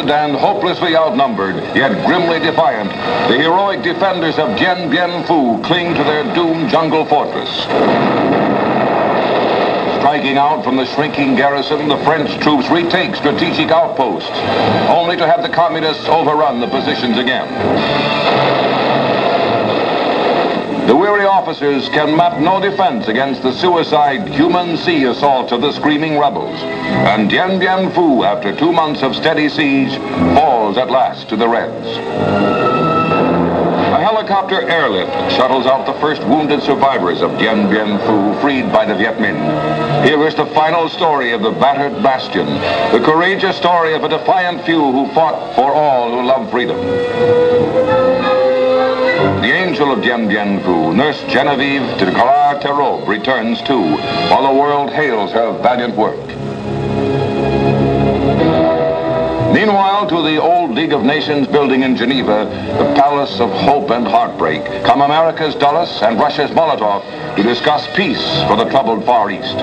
defeated and hopelessly outnumbered, yet grimly defiant, the heroic defenders of Diem Biem Phu cling to their doomed jungle fortress. Striking out from the shrinking garrison, the French troops retake strategic outposts, only to have the communists overrun the positions again. The weary officers can map no defense against the suicide human sea assaults of the screaming rebels. And Dien Bien Phu, after 2 months of steady siege, falls at last to the Reds. A helicopter airlift shuttles out the first wounded survivors of Dien Bien Phu, freed by the Viet Minh. Here is the final story of the battered bastion, the courageous story of a defiant few who fought for all who love freedom. The angel of Diem Bien Phu, Nurse Genevieve de Terreau, returns too, while the world hails her valiant work. Meanwhile, to the old League of Nations building in Geneva, the palace of hope and heartbreak, come America's Dulles and Russia's Molotov to discuss peace for the troubled Far East.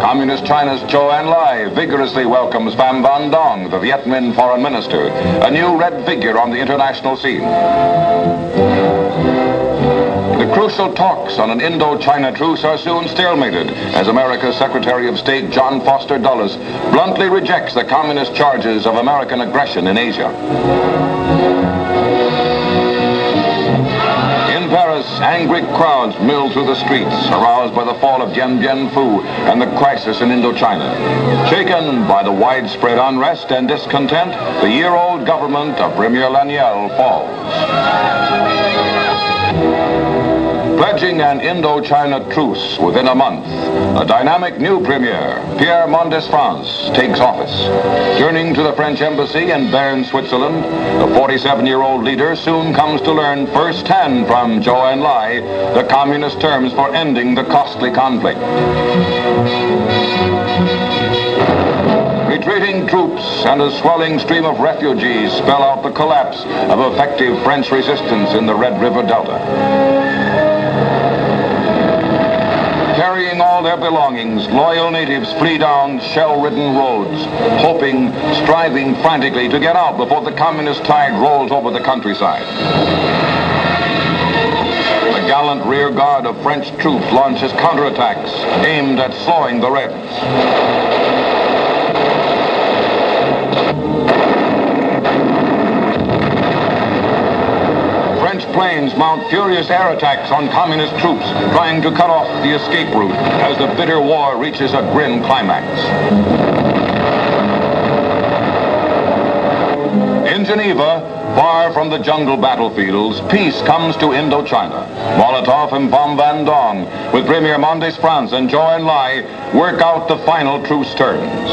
Communist China's Zhou Enlai vigorously welcomes Pham Van Dong, the Viet Minh foreign minister, a new red figure on the international scene. The crucial talks on an Indo-China truce are soon stalemated as America's Secretary of State John Foster Dulles bluntly rejects the communist charges of American aggression in Asia. In Paris, angry crowds mill through the streets, aroused by the fall of Dien Bien Phu and the crisis in Indochina. Shaken by the widespread unrest and discontent, the year-old government of Premier Laniel falls. Pledging an Indochina truce within a month, a dynamic new premier, Pierre Mendès France, takes office. Journeying to the French embassy in Bern, Switzerland, the 47-year-old leader soon comes to learn firsthand from Zhou Enlai the communist terms for ending the costly conflict. Retreating troops and a swelling stream of refugees spell out the collapse of effective French resistance in the Red River Delta. Carrying all their belongings, loyal natives flee down shell-ridden roads, hoping, striving frantically to get out before the communist tide rolls over the countryside. The gallant rear guard of French troops launches counterattacks aimed at slowing the Reds. French planes mount furious air attacks on communist troops trying to cut off the escape route as the bitter war reaches a grim climax. In Geneva, far from the jungle battlefields, peace comes to Indochina. Molotov and Pham Van Dong, with Premier Mendès France and Zhou Enlai, work out the final truce terms.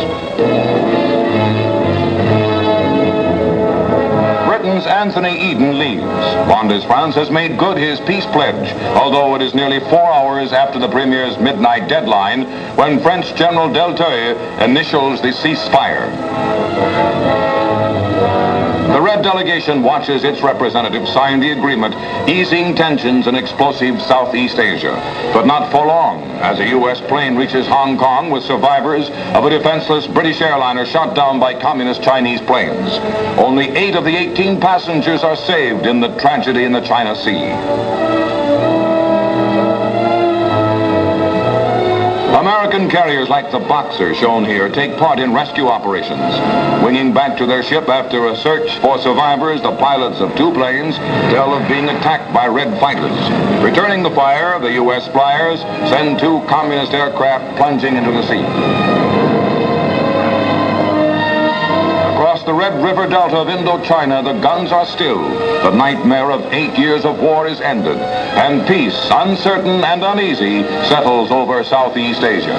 Britain's Anthony Eden leaves. Mendès France has made good his peace pledge, although it is nearly 4 hours after the Premier's midnight deadline when French General Delteuil initials the ceasefire. The Red delegation watches its representative sign the agreement, easing tensions in explosive Southeast Asia. But not for long, as a U.S. plane reaches Hong Kong with survivors of a defenseless British airliner shot down by communist Chinese planes. Only 8 of the 18 passengers are saved in the tragedy in the China Sea. American carriers like the Boxer shown here take part in rescue operations. Winging back to their ship after a search for survivors, the pilots of 2 planes tell of being attacked by Red fighters. Returning the fire, the U.S. flyers send 2 communist aircraft plunging into the sea. Across the Red River Delta of Indochina, the guns are still. The nightmare of 8 years of war is ended, and peace, uncertain and uneasy, settles over Southeast Asia.